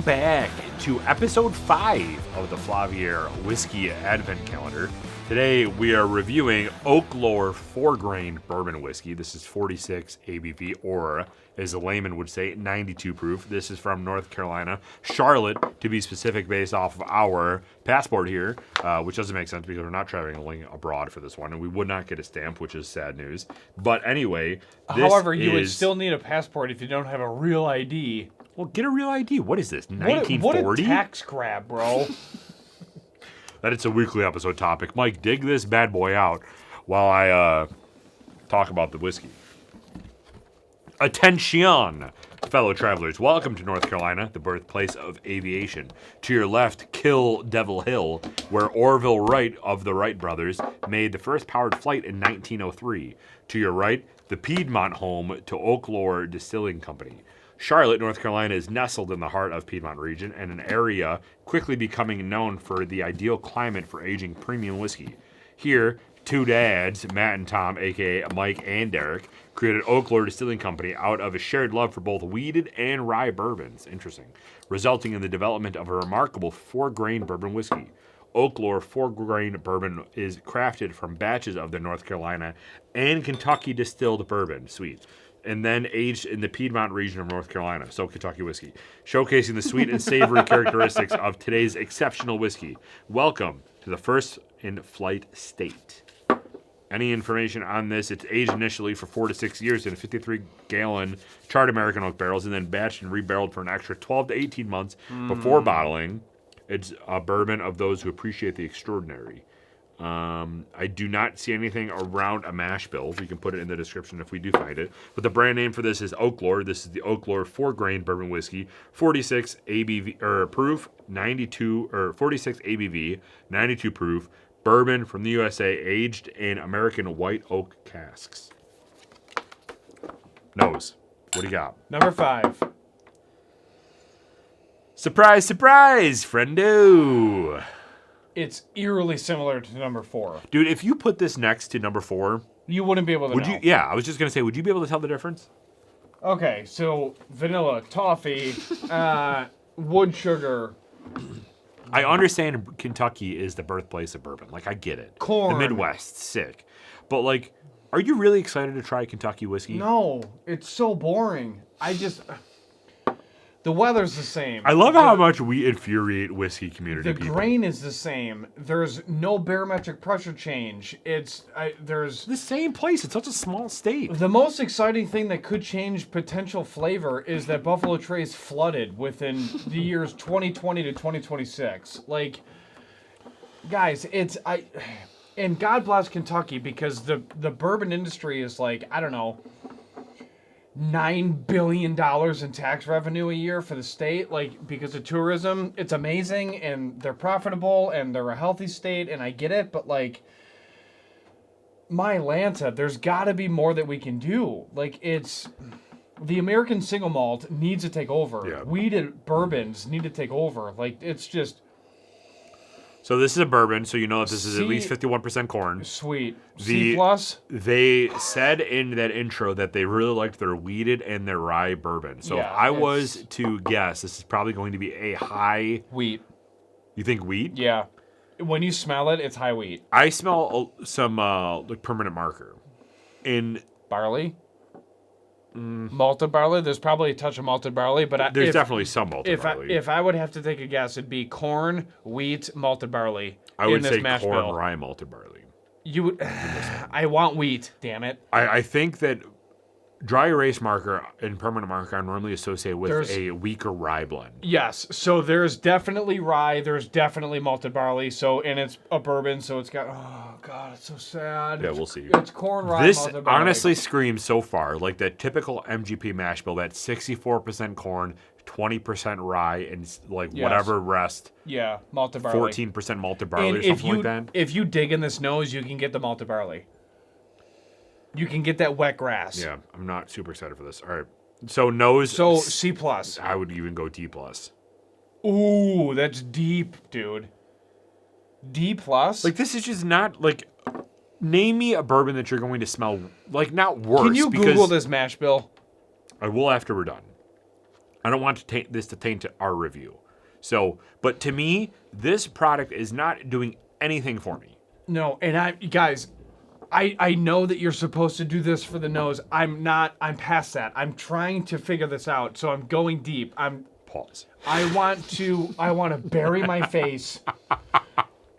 back to episode 5 of the Flaviar Whiskey Advent Calendar. Today we are reviewing Oaklore 4-grain bourbon whiskey. This is 46 ABV, or as a layman would say, 92 proof. This is from North Carolina, Charlotte, to be specific, based off of our passport here, which doesn't make sense because we're not traveling abroad for this one, and we would not get a stamp, which is sad news. But anyway, however, you would still need a passport if you don't have a real ID. Well, get a real ID. What is this, 1940? What a tax grab, bro. That it's a weekly episode topic. Mike, dig this bad boy out while I talk about the whiskey. Attention, fellow travelers. Welcome to North Carolina, the birthplace of aviation. To your left, Kill Devil Hill, where Orville Wright of the Wright brothers made the first powered flight in 1903. To your right, the Piedmont home to Oaklore Distilling Company. Charlotte, North Carolina is nestled in the heart of Piedmont region and an area quickly becoming known for the ideal climate for aging premium whiskey. Here, two dads, Matt and Tom, aka Mike and Derek, created Oaklore Distilling Company out of a shared love for both wheated and rye bourbons, interesting, resulting in the development of a remarkable 4-grain bourbon whiskey. Oaklore 4-grain bourbon is crafted from batches of the North Carolina and Kentucky distilled bourbon, sweet, and then aged in the Piedmont region of North Carolina, so Kentucky whiskey, showcasing the sweet and savory characteristics of today's exceptional whiskey. Welcome to the first in-flight state. Any information on this, it's aged initially for 4 to 6 years in 53-gallon charred American oak barrels and then batched and rebarreled for an extra 12 to 18 months before bottling. It's a bourbon of those who appreciate the extraordinary. I do not see anything around a mash bill. We can put it in the description if we do find it. But the brand name for this is Oaklore. This is the Oaklore 4-grain bourbon whiskey, 46 ABV or proof, 92 or 46 ABV, 92 proof, bourbon from the USA, aged in American white oak casks. Nose, what do you got? Number 5. Surprise, surprise, friendo. It's eerily similar to number 4. Dude, if you put this next to number 4, you wouldn't be able to know. You? Yeah, I was just going to say, would you be able to tell the difference? Okay, so vanilla, toffee, wood sugar. I understand Kentucky is the birthplace of bourbon. Like, I get it. Corn. The Midwest, sick. But, like, are you really excited to try Kentucky whiskey? No, it's so boring. The weather's the same. I love how much we infuriate whiskey community people. The grain is the same. There's no barometric pressure change. There's the same place. It's such a small state. The most exciting thing that could change potential flavor is that Buffalo Trace flooded within the years 2020 to 2026. Like, guys, and God bless Kentucky, because the bourbon industry is like, I don't know, $9 billion in tax revenue a year for the state, like, because of tourism. It's amazing, and they're profitable, and they're a healthy state, and I get it, but, like, my Lanta, there's got to be more that we can do. Like, the American single malt needs to take over. Yeah. Wheated bourbons need to take over. Like, it's just... So this is a bourbon, so you know that this is at least 51% corn. Sweet. C+. They said in that intro that they really liked their wheated and their rye bourbon. So yeah, if I was to guess, this is probably going to be a high... Wheat. You think wheat? Yeah. When you smell it, it's high wheat. I smell some like permanent marker. In barley? Malted barley? There's probably a touch of malted barley, but there's definitely some malted barley. If I would have to take a guess, it'd be corn, wheat, malted barley. I would say corn, bill. Rye, malted barley. You would. I want wheat. Damn it. I think that dry erase marker and permanent marker are normally associated with a weaker rye blend. Yes, so there's definitely rye. There's definitely malted barley. So, and it's a bourbon, so it's got. Oh God, it's so sad. Yeah, we'll see. It's corn, rye, this malted barley. honestly screams so far like the typical MGP mash bill. That's 64% corn, 20% rye, and like whatever rest. Yeah, malted barley. 14% malted barley and or something like that. If you dig in this nose, you can get the malted barley. You can get that wet grass. Yeah, I'm not super excited for this. All right. So nose. So C+. I would even go D+. Ooh, that's deep, dude. D+? Like, this is just not, like, name me a bourbon that you're going to smell, like, not worse. Can you Google this mash bill? I will after we're done. I don't want to taint this to taint our review. So, but to me, this product is not doing anything for me. No, and I know that you're supposed to do this for the nose. I'm past that. I'm trying to figure this out, so I'm going deep. Pause. I want to bury my face,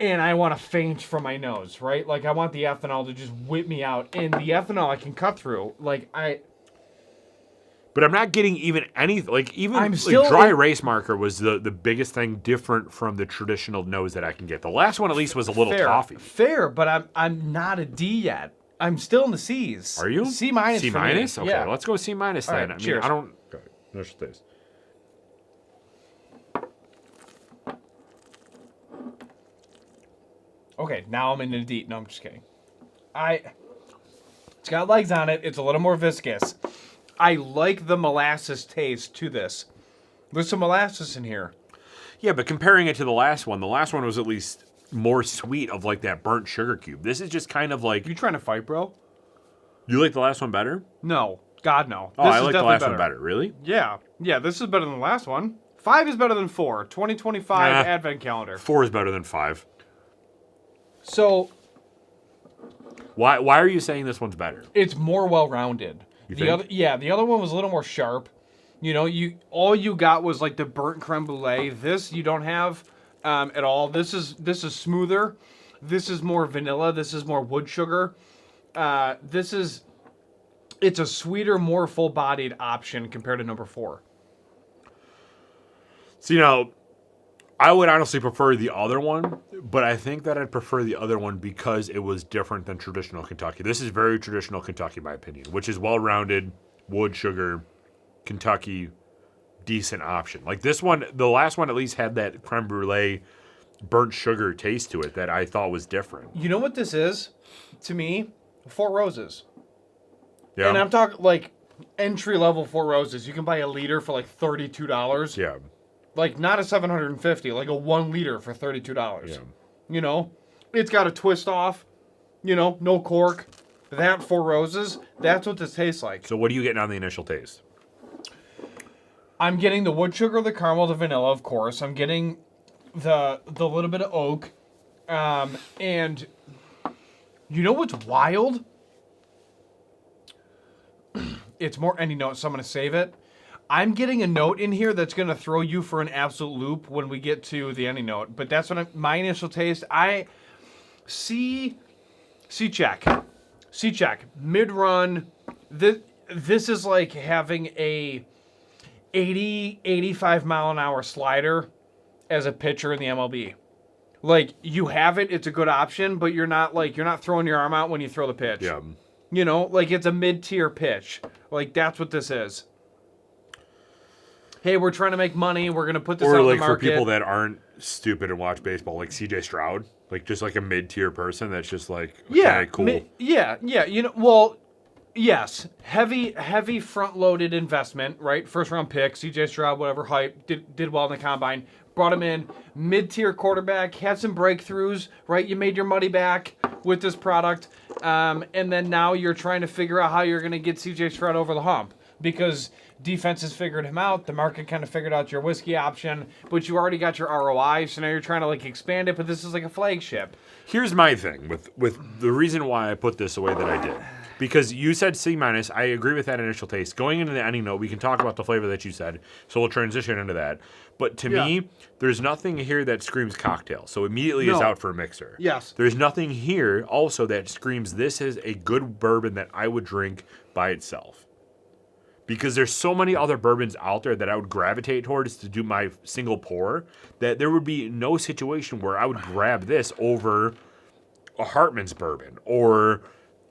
and I want to faint from my nose, right? Like, I want the ethanol to just whip me out, and the ethanol I can cut through. But I'm not getting even anything. Like, even I'm still dry race marker was the biggest thing different from the traditional nose that I can get. The last one, at least, was a little toffee. Fair, but I'm not a D yet. I'm still in the C's. Are you? C minus. C minus? Okay, let's go C minus then. Right, cheers. I don't. Okay, initial taste. Okay, now I'm in the D. No, I'm just kidding. It's got legs on it. It's a little more viscous. I like the molasses taste to this. There's some molasses in here. Yeah, but comparing it to the last one was at least more sweet of like that burnt sugar cube. This is just kind of like... You trying to fight, bro? You like the last one better? No. God, no. Oh, I like the last one better. Really? Yeah. Yeah, this is better than the last one. 5 is better than 4. 2025 Advent Calendar. 4 is better than 5. So... Why are you saying this one's better? It's more well-rounded. The other one was a little more sharp. You know, all you got was like the burnt creme brulee. This you don't have at all. This is smoother. This is more vanilla. This is more wood sugar. It's a sweeter, more full-bodied option compared to number 4. So, you know, I would honestly prefer the other one, but I think that I'd prefer the other one because it was different than traditional Kentucky. This is very traditional Kentucky, in my opinion, which is well-rounded, wood sugar, Kentucky, decent option. Like this one, the last one at least had that creme brulee, burnt sugar taste to it that I thought was different. You know what this is? To me, Four Roses. Yeah. And I'm talking like entry-level Four Roses. You can buy a liter for like $32. Yeah. Like, not a 750, like a 1 liter for $32. Yeah. You know? It's got a twist off. You know, no cork. That Four Roses, that's what this tastes like. So what are you getting on the initial taste? I'm getting the wood sugar, the caramel, the vanilla, of course. I'm getting the little bit of oak. And you know what's wild? It's more any note, so I'm going to save it. I'm getting a note in here that's going to throw you for an absolute loop when we get to the ending note. But that's what my initial taste. C check. Mid-run. This is like having a 80, 85 mile an hour slider as a pitcher in the MLB. Like, you have it, it's a good option, but you're not throwing your arm out when you throw the pitch. Yeah. You know, like it's a mid-tier pitch. Like, that's what this is. Hey, we're trying to make money. We're going to put this out in the market. Or like for people that aren't stupid and watch baseball, like CJ Stroud. Like just like a mid-tier person that's just like, okay, cool. Yeah. You know, well, yes. Heavy front-loaded investment, right? First-round pick, CJ Stroud, whatever, hype. Did well in the combine. Brought him in. Mid-tier quarterback. Had some breakthroughs, right? You made your money back with this product. And then now you're trying to figure out how you're going to get CJ Stroud over the hump. Because defenses figured him out. The market kind of figured out your whiskey option, but you already got your ROI, so now you're trying to like expand it, but this is like a flagship. Here's my thing with the reason why I put this the way that I did. Because you said C minus, I agree with that initial taste. Going into the ending note, we can talk about the flavor that you said, so we'll transition into that. But to me, there's nothing here that screams cocktail, so immediately is out for a mixer. Yes. There's nothing here also that screams this is a good bourbon that I would drink by itself. Because there's so many other bourbons out there that I would gravitate towards to do my single pour that there would be no situation where I would grab this over a Hartman's bourbon or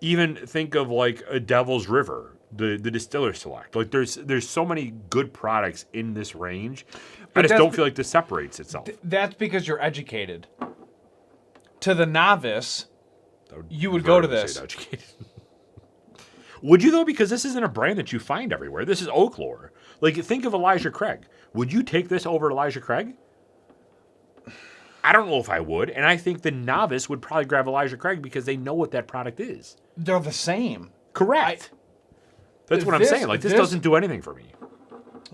even think of like a Devil's River, the Distiller Select. Like there's so many good products in this range. I just don't feel like this separates itself. That's because you're educated. To the novice, you would go to this. Would you, though? Because this isn't a brand that you find everywhere. This is Oaklore. Like, think of Elijah Craig. Would you take this over Elijah Craig? I don't know if I would. And I think the novice would probably grab Elijah Craig because they know what that product is. They're the same. Correct. That's what I'm saying. Like, this doesn't do anything for me.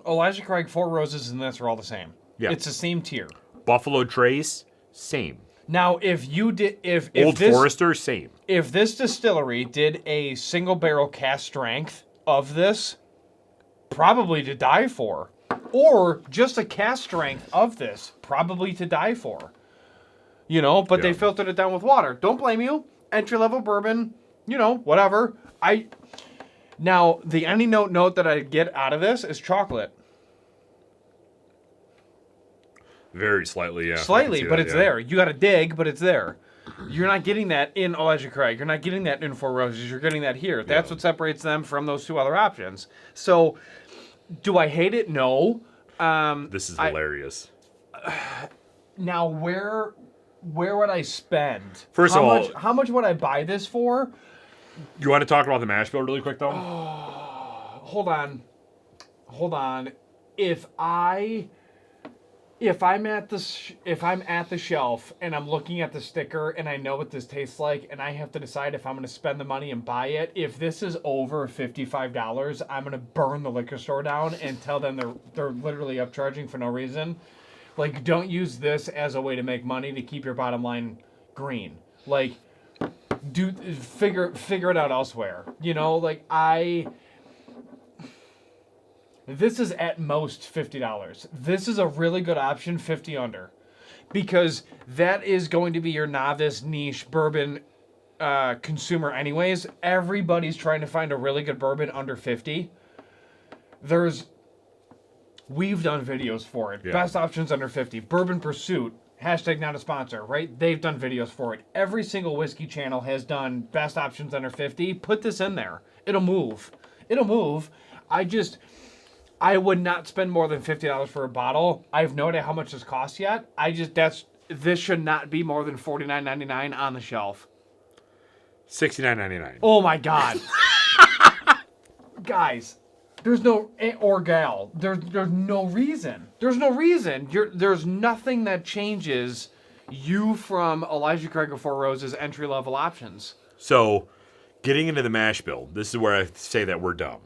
Elijah Craig, Four Roses, and this are all the same. Yeah. It's the same tier. Buffalo Trace, same. Now, if you did, if Old this, Forester, same. if this distillery did a single barrel cask strength of this, probably to die for, or just a cask strength of this, probably to die for. You know, but they filtered it down with water. Don't blame you. Entry level bourbon, you know, whatever. Now the any note that I get out of this is chocolate. Very slightly, yeah. Slightly, but it's there. You got to dig, but it's there. You're not getting that in Elijah Craig. You're not getting that in Four Roses. You're getting that here. That's what separates them from those two other options. So, do I hate it? No. This is hilarious. Now, where would I spend? First of all, how much would I buy this for? You want to talk about the mash bill really quick, though? Hold on. If I'm at the shelf and I'm looking at the sticker and I know what this tastes like and I have to decide if I'm going to spend the money and buy it, if this is over $55, I'm going to burn the liquor store down and tell them they're literally upcharging for no reason. Like, don't use this as a way to make money to keep your bottom line green. Like, figure it out elsewhere. You know, like this is at most $50. This is a really good option, 50 under. Because that is going to be your novice niche bourbon consumer anyways. Everybody's trying to find a really good bourbon under 50. We've done videos for it. Yeah. Best options under 50. Bourbon Pursuit, hashtag not a sponsor, right? They've done videos for it. Every single whiskey channel has done best options under 50. Put this in there. It'll move. I would not spend more than $50 for a bottle. I have no idea how much this costs yet. This should not be more than $49.99 on the shelf. $69.99. Oh my God. Guys, there's no, or gal, there's no reason. There's no reason. There's nothing that changes you from Elijah Craig or Four Roses entry level options. So, getting into the mash bill, this is where I say that we're dumb.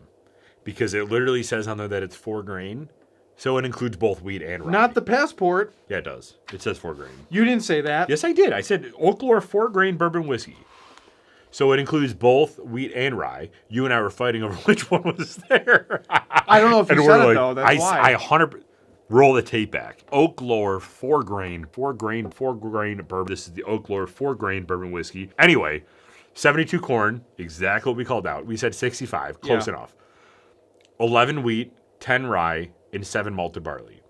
Because it literally says on there that it's 4 grain. So it includes both wheat and rye. Not the passport. Yeah, it does. It says 4 grain. You didn't say that. Yes, I did. I said Oaklore 4 grain bourbon whiskey. So it includes both wheat and rye. You and I were fighting over which one was there. I don't know if you said it, though. That's why. I 100... Roll the tape back. Oaklore 4 grain bourbon. This is the Oaklore 4 grain bourbon whiskey. Anyway, 72 corn. Exactly what we called out. We said 65. Close enough. 11 wheat, 10 rye, and 7 malted barley.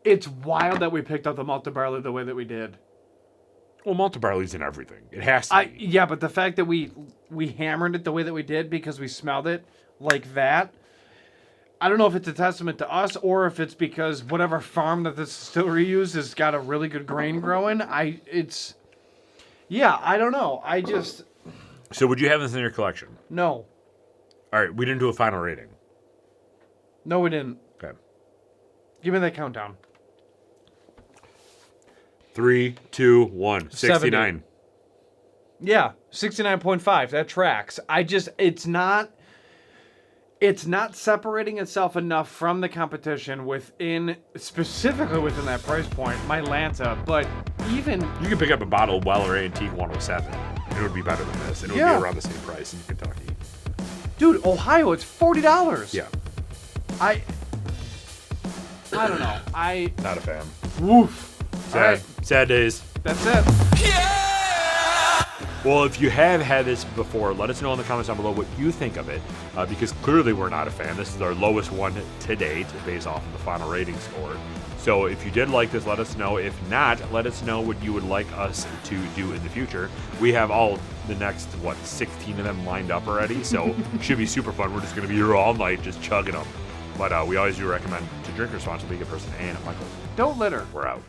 It's wild that we picked up the malted barley the way that we did. Well, malted barley's in everything. It has to be. Yeah, but the fact that we hammered it the way that we did because we smelled it like that, I don't know if it's a testament to us or if it's because whatever farm that this distillery uses has got a really good grain growing. I don't know. So would you have this in your collection? No. All right, we didn't do a final rating. No, we didn't. Okay. Give me that countdown. 3, 2, 1. 69. Yeah, 69.5. That tracks. It's not separating itself enough from the competition specifically within that price point, my Lanta, but even... You can pick up a bottle of Weller Antique 107, and it would be better than this, and it would be around the same price in Kentucky. Dude, Ohio, it's $40. Yeah. I don't know. Not a fan. Woof. Sad. Right. Sad days. That's it. Yeah! Well, if you have had this before, let us know in the comments down below what you think of it, because clearly we're not a fan. This is our lowest one to date, based off of the final rating score. So if you did like this, let us know. If not, let us know what you would like us to do in the future. We have all the next, 16 of them lined up already, so should be super fun. We're just going to be here all night just chugging them. But we always do recommend to drink responsibly, a person, and Michael. Don't litter. We're out.